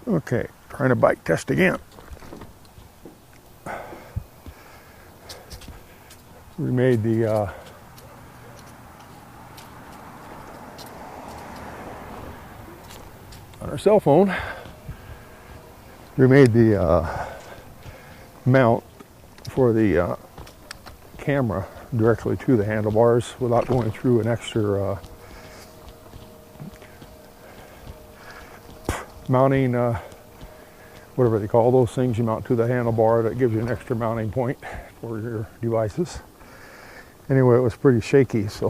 Okay, trying to bike test again. We made the on our cell phone, we made the mount for the camera directly to the handlebars without going through an extra mounting, whatever they call those things you mount to the handlebar that gives you an extra mounting point for your devices. Anyway, it was pretty shaky, so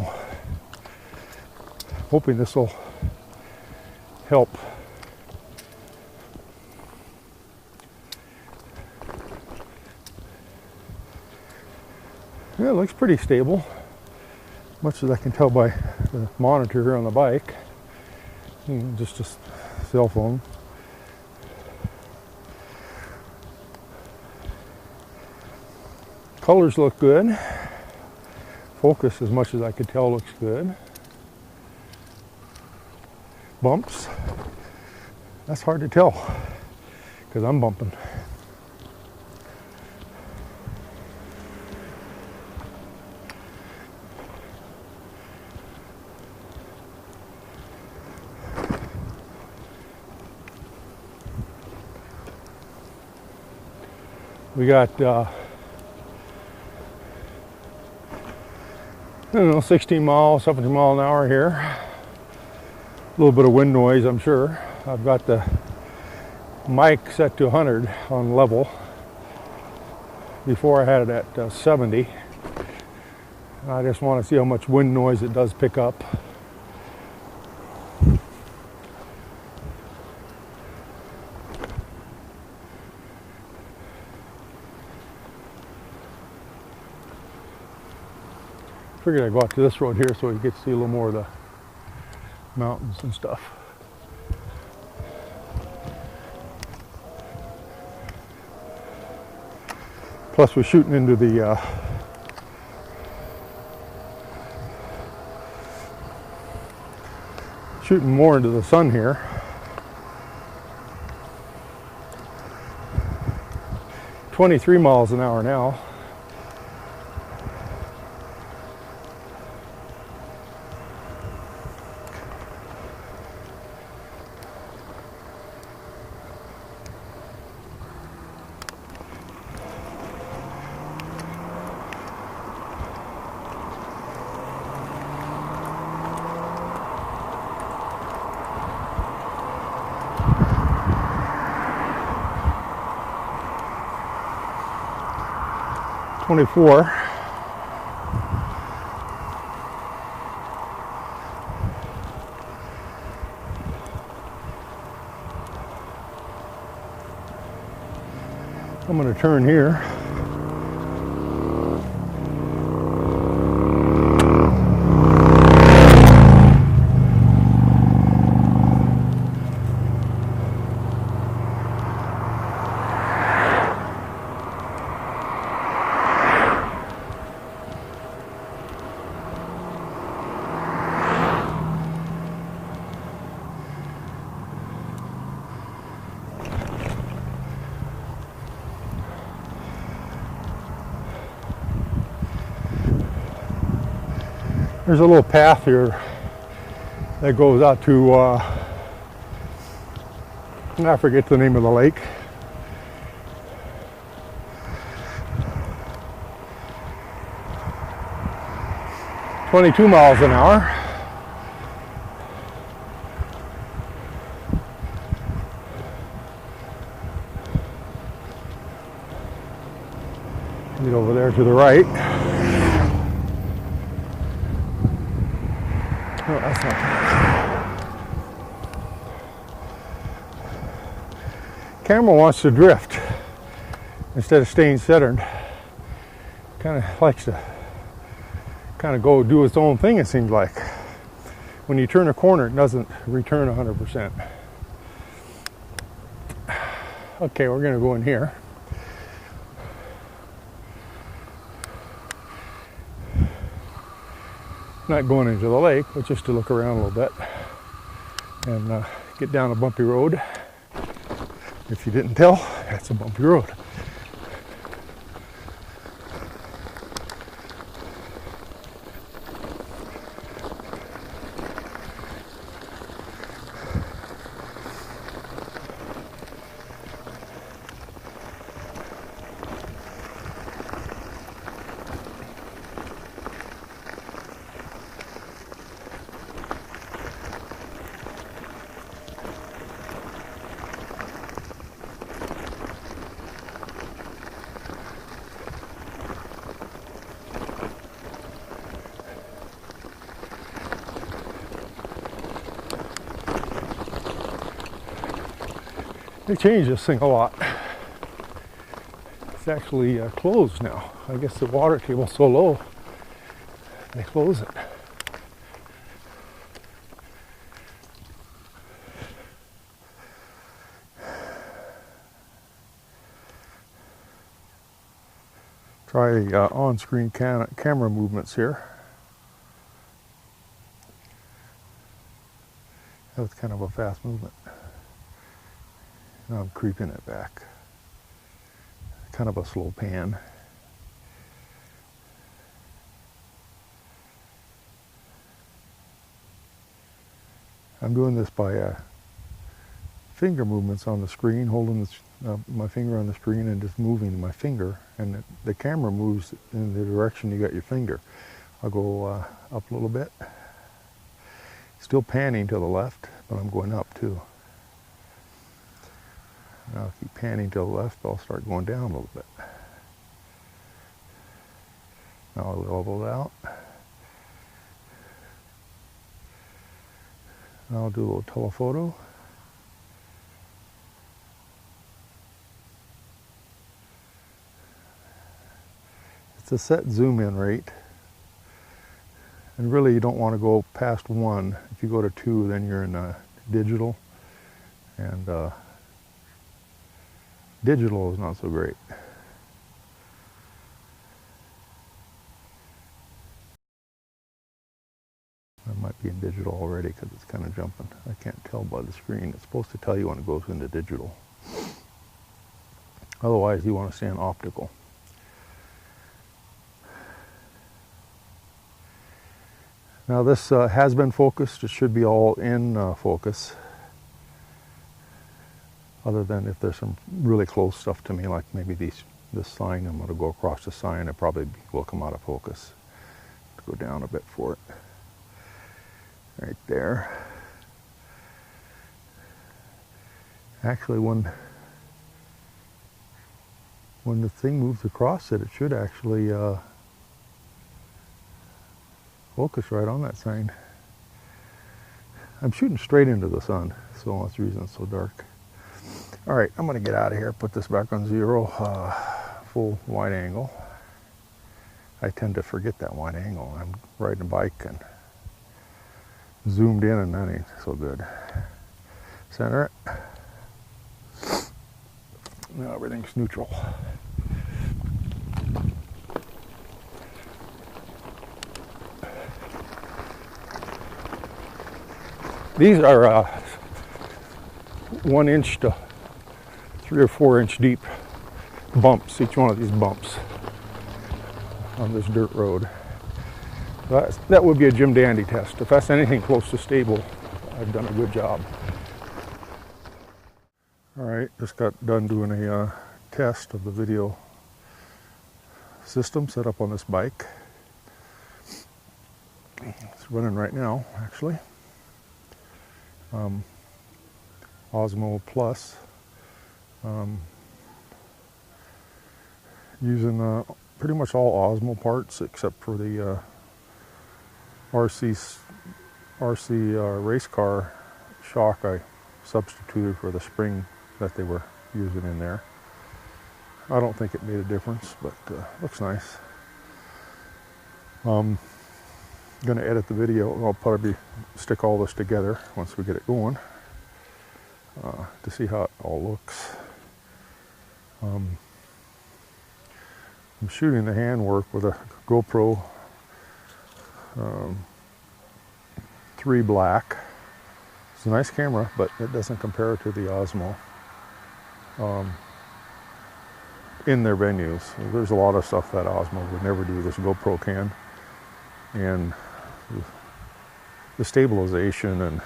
hoping this will help. Yeah, it looks pretty stable, much as I can tell by the monitor here on the bike. Just a cell phone. Colors look good. Focus, as much as I could tell, looks good. Bumps, that's hard to tell because I'm bumping. We got, I don't know, 16 miles, 17 miles an hour here. A little bit of wind noise, I'm sure. I've got the mic set to 100 on level. Before I had it at 70. I just want to see how much wind noise it does pick up. Figured I'd go out to this road here so we get to see a little more of the mountains and stuff. Plus we're shooting into the shooting more into the sun here. "23 miles an hour now. "24. I'm going to turn here. There's a little path here that goes out to, I forget the name of the lake. "22 miles an hour. Get over there to the right. Oh, that's not. Camera wants to drift instead of staying centered. Kind of likes to go do its own thing, it seems like. When you turn a corner, it doesn't return 100%. Okay, we're going to go in here. Not going into the lake, but just to look around a little bit and get down a bumpy road. If you didn't tell, that's a bumpy road. They changed this thing a lot. It's actually closed now. I guess the water table's so low, they close it. Try the on-screen camera movements here. That was kind of a fast movement. Now I'm creeping it back. Kind of a slow pan. I'm doing this by finger movements on the screen, holding my finger on the screen and just moving my finger, and the camera moves in the direction you got your finger. I'll go up a little bit. Still panning to the left, but I'm going up too. Now if you panning to the left, I'll start going down a little bit. Now I'll level it out. Now I'll do a little telephoto. It's a set zoom in rate. And really you don't want to go past 1. If you go to 2, then you're in digital. And digital is not so great. I might be in digital already because it's kind of jumping. I can't tell by the screen. It's supposed to tell you when it goes into digital. Otherwise, you want to stay on optical. Now this has been focused. It should be all in focus. Other than if there's some really close stuff to me, like maybe this sign, I'm going to go across the sign, it probably will come out of focus. Go down a bit for it. Right there. Actually, when the thing moves across it, it should actually focus right on that sign. I'm shooting straight into the sun, so that's the reason it's so dark. All right, I'm going to get out of here, put this back on 0, full wide angle. I tend to forget that wide angle. I'm riding a bike and zoomed in, and that ain't so good. Center it. Now everything's neutral. These are 1 inch to 3 or 4 inch deep bumps, each one of these bumps on this dirt road. That would be a Jim Dandy test. If that's anything close to stable, I've done a good job. All right, just got done doing a test of the video system set up on this bike. It's running right now, actually. Osmo Plus. Using pretty much all Osmo parts except for the RC race car shock I substituted for the spring that they were using in there. I don't think it made a difference, but looks nice. I'm going to edit the video. I'll probably stick all this together once we get it going to see how it all looks. I'm shooting the handwork with a GoPro 3 Black. It's a nice camera, but it doesn't compare to the Osmo. in their venues. There's a lot of stuff that Osmo would never do, this GoPro can. And the stabilization and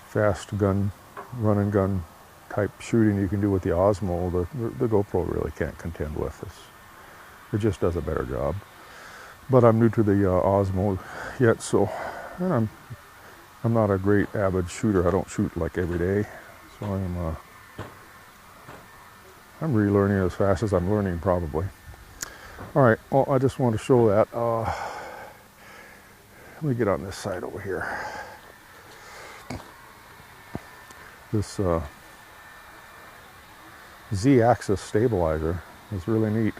fast gun, run and gun type shooting you can do with the Osmo, the GoPro really can't contend with. It just does a better job. But I'm new to the Osmo yet, so, and I'm not a great avid shooter. I don't shoot like every day, so I'm relearning as fast as I'm learning, probably. All right, well, I just want to show that. Let me get on this side over here. This Z-axis stabilizer is really neat.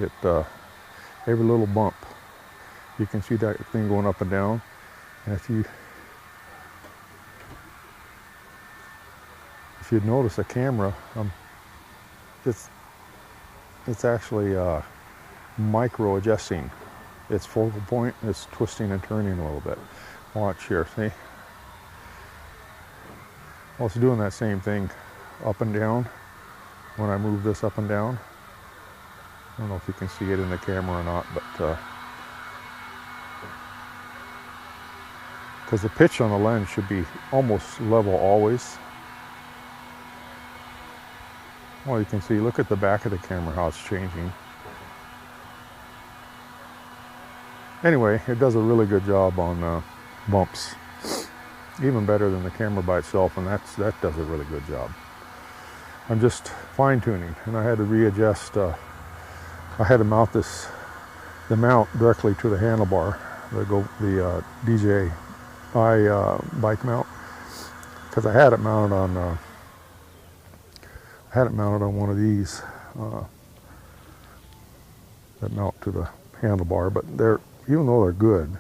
Every little bump, you can see that thing going up and down. And if you'd notice the camera, it's actually micro adjusting its focal point. It's twisting and turning a little bit. Watch here, see? Well, it's doing that same thing up and down when I move this up and down. I don't know if you can see it in the camera or not, but because the pitch on the lens should be almost level always. Well, you can see, look at the back of the camera, how it's changing. Anyway, it does a really good job on bumps. Even better than the camera by itself, and that does a really good job. I'm just fine-tuning, and I had to readjust. I had to mount the mount directly to the handlebar, the dji bike mount, because I had it mounted on one of these that mount to the handlebar. But even though they're good,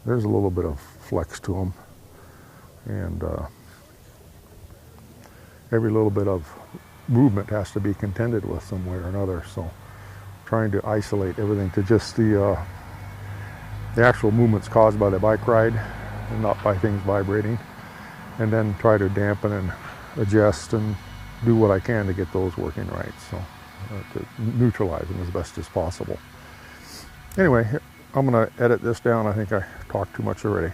there's a little bit of flex to them, and every little bit of movement has to be contended with some way or another. So trying to isolate everything to just the actual movements caused by the bike ride and not by things vibrating, and then try to dampen and adjust and do what I can to get those working right, so to neutralize them as best as possible. Anyway, I'm going to edit this down. I think I talked too much already.